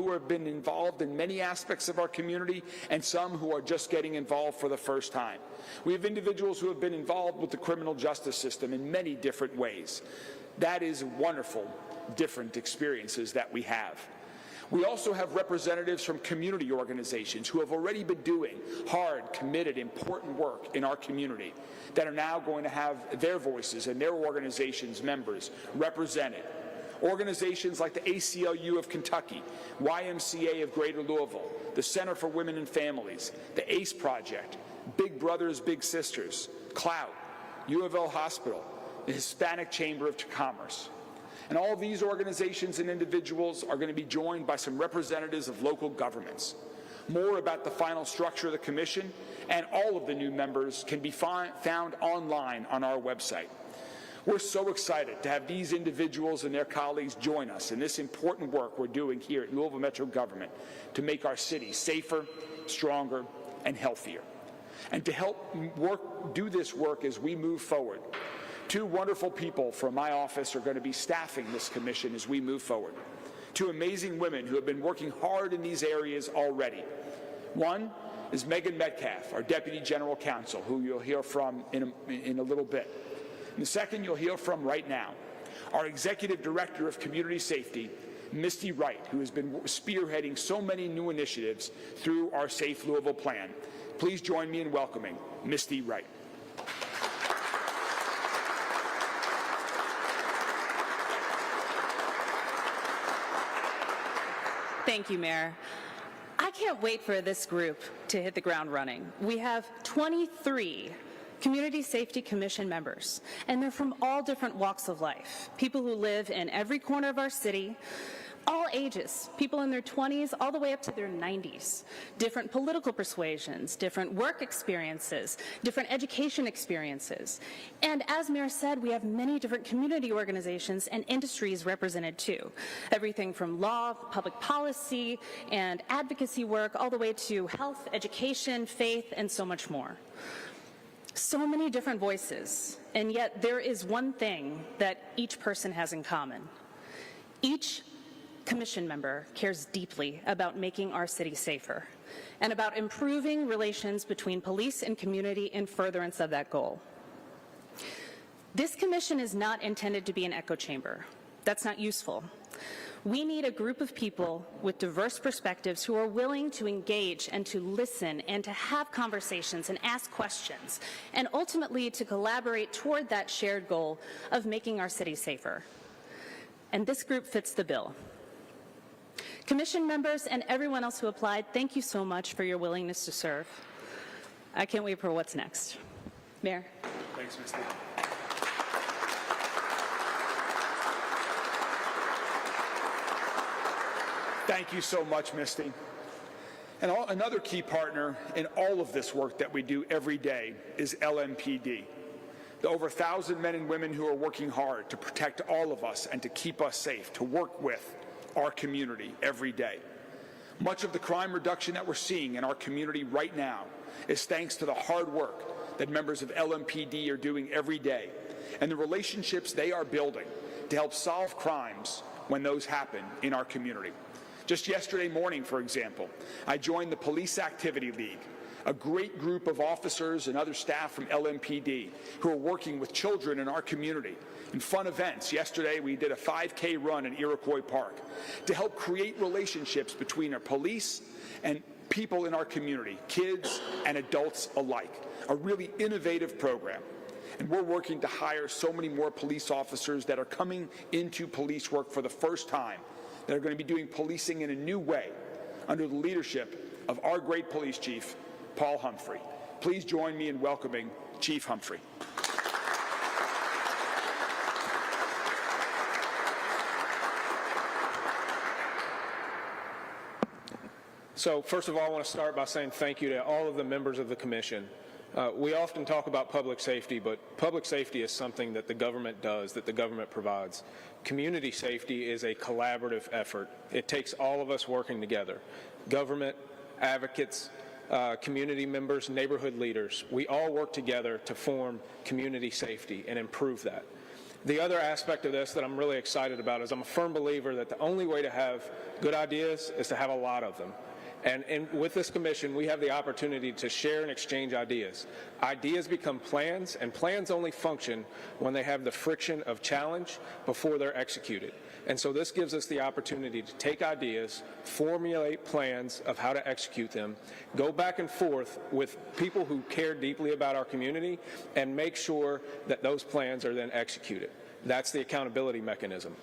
who have been involved in many aspects of our community and some who are just getting involved for the first time. We have individuals who have been involved with the criminal justice system in many different ways. That is wonderful, different experiences that we have. We also have representatives from community organizations who have already been doing hard, committed, important work in our community that are now going to have their voices and their organizations' members represented. Organizations like the ACLU of Kentucky, YMCA of Greater Louisville, the Center for Women and Families, the ACE Project, Big Brothers Big Sisters, Clout, U of L Hospital, the Hispanic Chamber of Commerce. And all of these organizations and individuals are going to be joined by some representatives of local governments. More about the final structure of the commission and all of the new members can be found online on our website. We're so excited to have these individuals and their colleagues join us in this important work we're doing here at Louisville Metro Government to make our city safer, stronger, and healthier. And to help do this work as we move forward, two wonderful people from my office are going to be staffing this commission as we move forward. Two amazing women who have been working hard in these areas already. One is Megan Metcalf, our Deputy General Counsel, who you'll hear from in a little bit. And the second you'll hear from right now, our Executive Director of Community Safety, Misty Wright, who has been spearheading so many new initiatives through our Safe Louisville plan. Please join me in welcoming Misty Wright. Thank you, Mayor. I can't wait for this group to hit the ground running. We have 23 Community Safety Commission members, and they're from all different walks of life. People who live in every corner of our city, all ages, people in their 20s all the way up to their 90s, different political persuasions, different work experiences, different education experiences. And as Mayor said, we have many different community organizations and industries represented too. Everything from law, public policy, and advocacy work, all the way to health, education, faith, and so much more. So many different voices, and yet there is one thing that each person has in common. Each commission member cares deeply about making our city safer and about improving relations between police and community in furtherance of that goal. This commission is not intended to be an echo chamber. That's not useful. We need a group of people with diverse perspectives who are willing to engage and to listen and to have conversations and ask questions, and ultimately to collaborate toward that shared goal of making our city safer. And this group fits the bill. Commission members and everyone else who applied, thank you so much for your willingness to serve. I can't wait for what's next. Mayor. Thanks, Misty. Thank you so much, Misty. And another key partner in all of this work that we do every day is LMPD. The over 1,000 men and women who are working hard to protect all of us and to keep us safe, to work with our community every day. Much of the crime reduction that we're seeing in our community right now is thanks to the hard work that members of LMPD are doing every day and the relationships they are building to help solve crimes when those happen in our community. Just yesterday morning, for example, I joined the Police Activity League, a great group of officers and other staff from LMPD who are working with children in our community in fun events. Yesterday, we did a 5K run in Iroquois Park to help create relationships between our police and people in our community, kids and adults alike. A really innovative program. And we're working to hire so many more police officers that are coming into police work for the first time, that are going to be doing policing in a new way under the leadership of our great police chief, Paul Humphrey. Please join me in welcoming Chief Humphrey. So first of all, I want to start by saying thank you to all of the members of the commission. We often talk about public safety, but public safety is something that the government does, that the government provides. Community safety is a collaborative effort. It takes all of us working together. Government, advocates, community members, neighborhood leaders. We all work together to form community safety and improve that. The other aspect of this that I'm really excited about is I'm a firm believer that the only way to have good ideas is to have a lot of them. And with this commission, we have the opportunity to share and exchange ideas. Ideas become plans, and plans only function when they have the friction of challenge before they're executed. And so this gives us the opportunity to take ideas, formulate plans of how to execute them, go back and forth with people who care deeply about our community, and make sure that those plans are then executed. That's the accountability mechanism.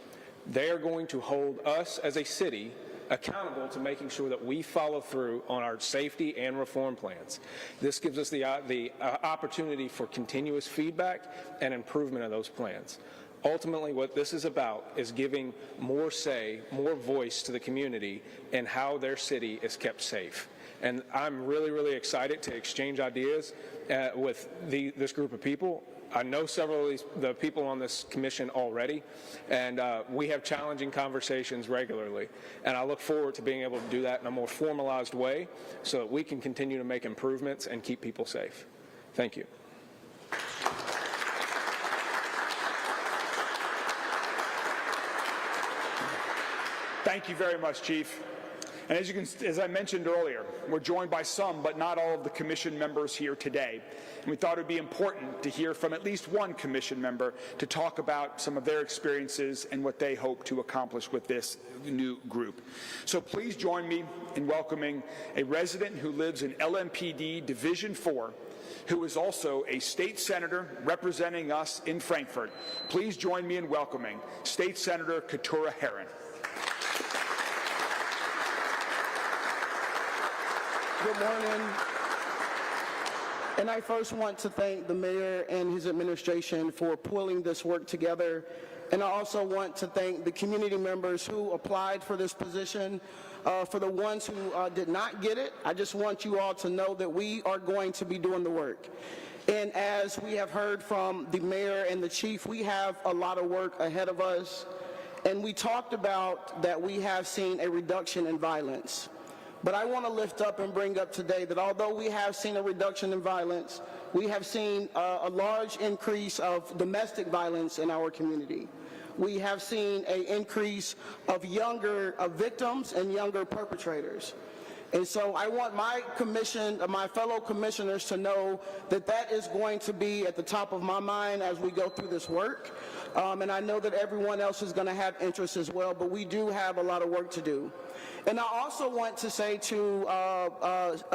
They are going to hold us as a city accountable to making sure that we follow through on our safety and reform plans. This gives us the opportunity for continuous feedback and improvement of those plans. Ultimately, what this is about is giving more say, more voice to the community in how their city is kept safe. And I'm really, really excited to exchange ideas with this group of people. I know several of the people on this commission already, and we have challenging conversations regularly. And I look forward to being able to do that in a more formalized way so that we can continue to make improvements and keep people safe. Thank you. Thank you very much, Chief. And as I mentioned earlier, we're joined by some, but not all of the commission members here today. And we thought it would be important to hear from at least one commission member to talk about some of their experiences and what they hope to accomplish with this new group. So please join me in welcoming a resident who lives in LMPD Division 4, who is also a state senator representing us in Frankfort. Please join me in welcoming State Senator Keturah Herron. Good morning. And I first want to thank the mayor and his administration for pulling this work together. And I also want to thank the community members who applied for this position. For the ones who did not get it, I just want you all to know that we are going to be doing the work. And as we have heard from the mayor and the chief, we have a lot of work ahead of us. And we talked about that we have seen a reduction in violence. But I want to lift up and bring up today that although we have seen a reduction in violence, we have seen a large increase of domestic violence in our community. We have seen an increase of younger victims and younger perpetrators. And so I want my fellow commissioners to know that that is going to be at the top of my mind as we go through this work. And I know that everyone else is going to have interest as well, but we do have a lot of work to do. And I also want to say to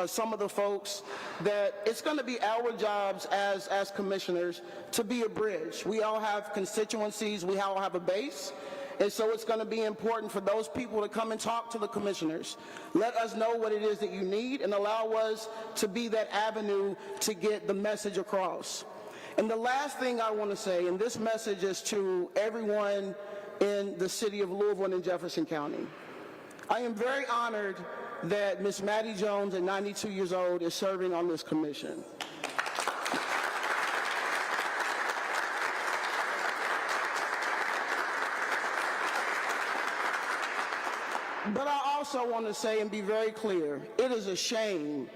some of the folks that it's going to be our jobs as commissioners to be a bridge. We all have constituencies, we all have a base, and so it's going to be important for those people to come and talk to the commissioners. Let us know what it is that you need and allow us to be that avenue to get the message across. And the last thing I want to say, and this message is to everyone in the city of Louisville and in Jefferson County. I am very honored that Ms. Maddie Jones, at 92 years old, is serving on this commission. But I also want to say and be very clear, it is a shame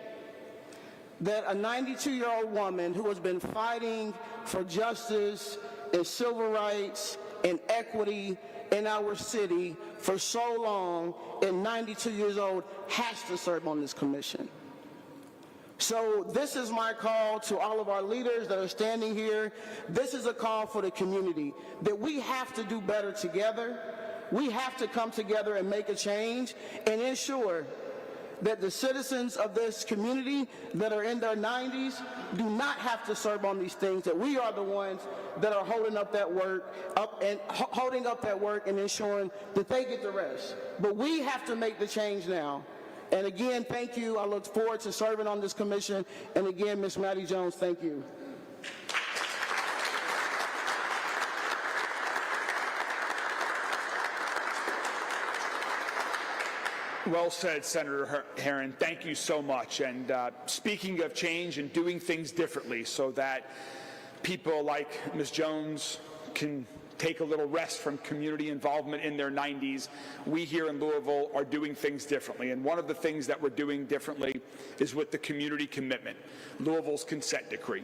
that a 92-year-old woman who has been fighting for justice and civil rights and equity in our city for so long, at 92 years old, has to serve on this commission. So this is my call to all of our leaders that are standing here. This is a call for the community, that we have to do better together. We have to come together and make a change and ensure that the citizens of this community that are in their 90s do not have to serve on these things, that we are the ones that are holding up that work and ensuring that they get the rest. But we have to make the change now. And again, thank you. I look forward to serving on this commission. And again, Ms. Maddie Jones, thank you. Well said, Senator Herron. Thank you so much. And speaking of change and doing things differently so that people like Ms. Jones can take a little rest from community involvement in their 90s, we here in Louisville are doing things differently. And one of the things that we're doing differently is with the community commitment, Louisville's consent decree.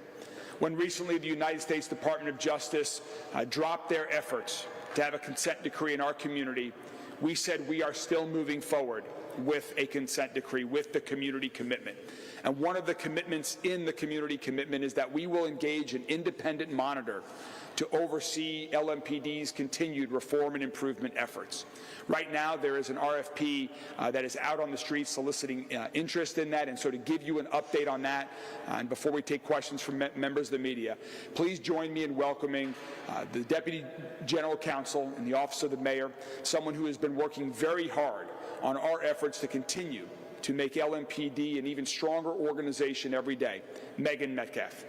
When recently the United States Department of Justice dropped their efforts to have a consent decree in our community, we said we are still moving forward with a consent decree, with the community commitment. And one of the commitments in the community commitment is that we will engage an independent monitor to oversee LMPD's continued reform and improvement efforts. Right now, there is an RFP that is out on the street soliciting interest in that, and so to give you an update on that, and before we take questions from members of the media, please join me in welcoming the Deputy General Counsel in the Office of the Mayor, someone who has been working very hard on our efforts to continue to make LMPD an even stronger organization every day, Megan Metcalf.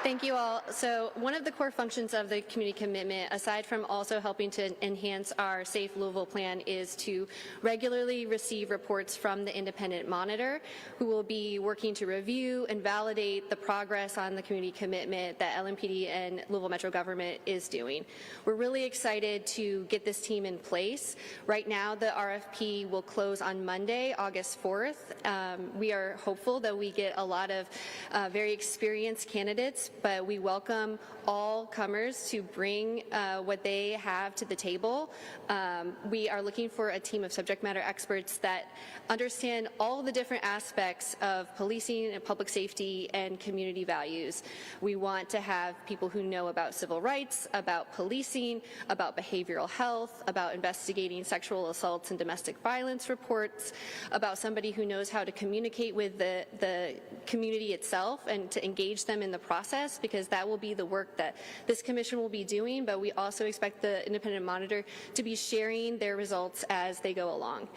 Thank you all. So one of the core functions of the community commitment, aside from also helping to enhance our Safe Louisville plan, is to regularly receive reports from the independent monitor, who will be working to review and validate the progress on the community commitment that LMPD and Louisville Metro government is doing. We're really excited to get this team in place. Right now, the RFP will close on Monday, August 4th. We are hopeful that we get a lot of very experienced candidates, but we welcome all comers to bring what they have to the table. We are looking for a team of subject matter experts that understand all the different aspects of policing and public safety and community values. We want to have people who know about civil rights, about policing, about behavioral health, about investigating sexual assaults and domestic violence reports, about somebody who knows how to communicate with the community itself and to engage them in the process, because that will be the work that this commission will be doing, but we also expect the independent monitor to be sharing their results as they go along.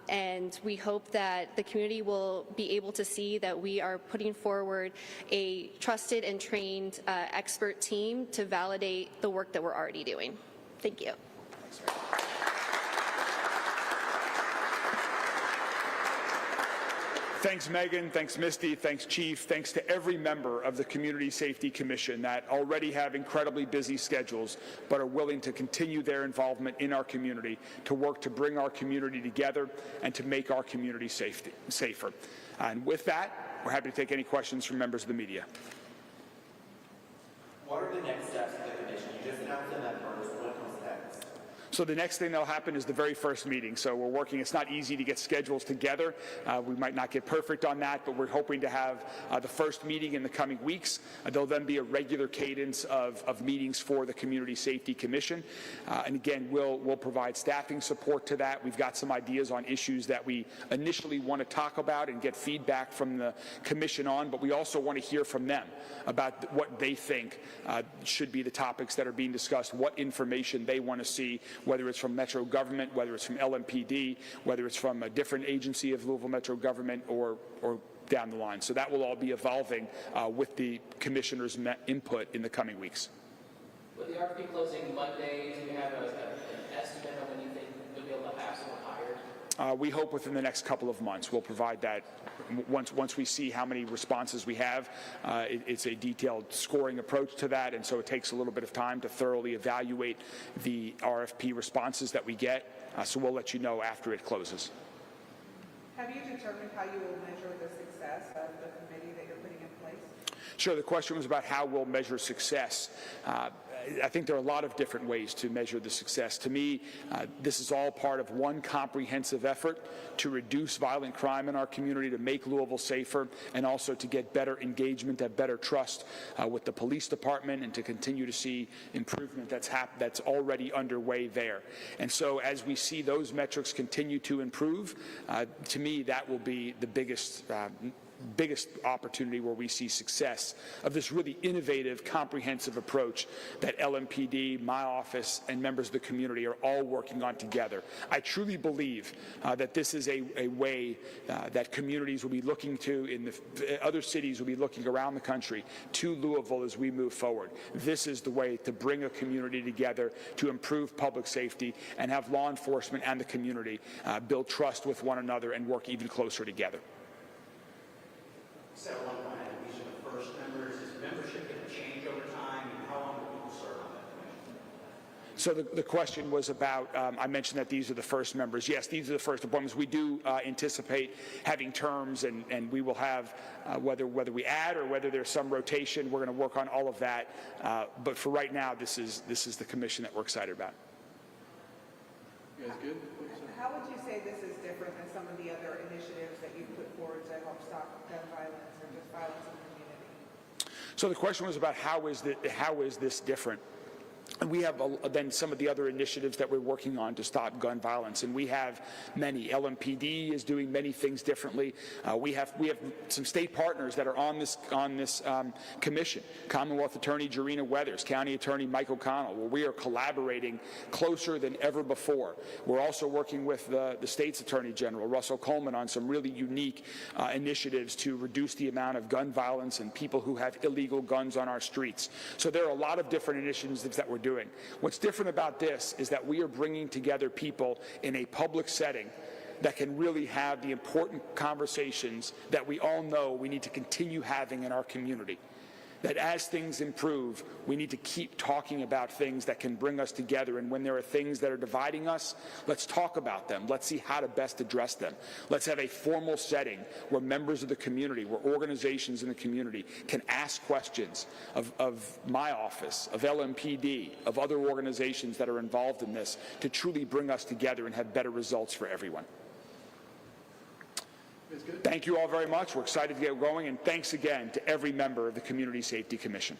And we hope that the community will be able to see that we are putting forward a trusted and trained expert team to validate the work that we're already doing. Thank you. Thanks, Megan. Thanks, Misty. Thanks, Chief. Thanks to every member of the Community Safety Commission that already have incredibly busy schedules but are willing to continue their involvement in our community to work to bring our community together and to make our community safer. And with that, we're happy to take any questions from members of the media. What are the next steps of the commission? You just announced them at first. What comes next? So the next thing that'll happen is the very first meeting. So we're working, it's not easy to get schedules together. We might not get perfect on that, but we're hoping to have the first meeting in the coming weeks. There'll then be a regular cadence of meetings for the Community Safety Commission. And again, we'll provide staffing support to that. We've got some ideas on issues that we initially want to talk about and get feedback from the commission on, but we also want to hear from them about what they think should be the topics that are being discussed, what information they want to see, whether it's from Metro government, whether it's from LMPD, whether it's from a different agency of Louisville Metro government or down the line. So that will all be evolving with the commissioners' input in the coming weeks. With the RFP closing Monday, do you have an estimate of when you think you'll be able to have someone hired? We hope within the next couple of months. We'll provide that once we see how many responses we have. It's a detailed scoring approach to that, and so it takes a little bit of time to thoroughly evaluate the RFP responses that we get. So we'll let you know after it closes. Have you determined how you will measure the success of the committee that you're putting in place? Sure. The question was about how we'll measure success. I think there are a lot of different ways to measure the success. To me, this is all part of one comprehensive effort to reduce violent crime in our community, to make Louisville safer, and also to get better engagement, have better trust with the police department, and to continue to see improvement that's already underway there. And so as we see those metrics continue to improve, to me, that will be the biggest opportunity where we see success of this really innovative, comprehensive approach that LMPD, my office, and members of the community are all working on together. I truly believe that this is a way that communities will be looking to, in the other cities will be looking around the country to Louisville as we move forward. This is the way to bring a community together to improve public safety and have law enforcement and the community build trust with one another and work even closer together. So one point, these are the first members. Is membership going to change over time, and how long will people serve on that commission? So the question was about, I mentioned that these are the first members. Yes, these are the first appointments. We do anticipate having terms, and we will have, whether we add or whether there's some rotation, we're going to work on all of that. But for right now, this is the commission that we're excited about. You guys good? How would you say this is different than some of the other initiatives that you've put forward to help stop gun violence or just violence in the community? So the question was about how is this different? And we have then some of the other initiatives that we're working on to stop gun violence, and we have many. LMPD is doing many things differently. We have some state partners that are on this commission. Commonwealth Attorney Jarena Weathers, County Attorney Mike O'Connell, where we are collaborating closer than ever before. We're also working with the state's Attorney General Russell Coleman on some really unique initiatives to reduce the amount of gun violence and people who have illegal guns on our streets. So there are a lot of different initiatives that we're doing. What's different about this is that we are bringing together people in a public setting that can really have the important conversations that we all know we need to continue having in our community. That as things improve, we need to keep talking about things that can bring us together. And when there are things that are dividing us, let's talk about them. Let's see how to best address them. Let's have a formal setting where members of the community, where organizations in the community can ask questions of my office, of LMPD, of other organizations that are involved in this to truly bring us together and have better results for everyone. Thank you all very much. We're excited to get going, and thanks again to every member of the Community Safety Commission.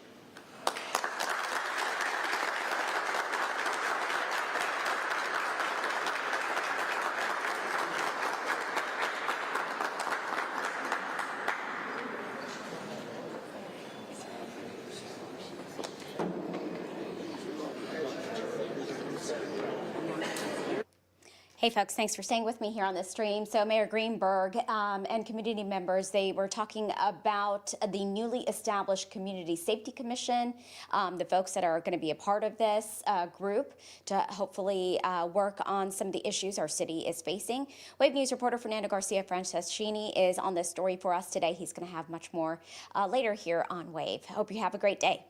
Hey folks, thanks for staying with me here on this stream. So Mayor Greenberg and community members, they were talking about the newly established Community Safety Commission, the folks that are going to be a part of this group to hopefully work on some of the issues our city is facing. Wave News reporter Fernando Garcia Franceschini is on this story for us today. He's going to have much more later here on Wave. Hope you have a great day.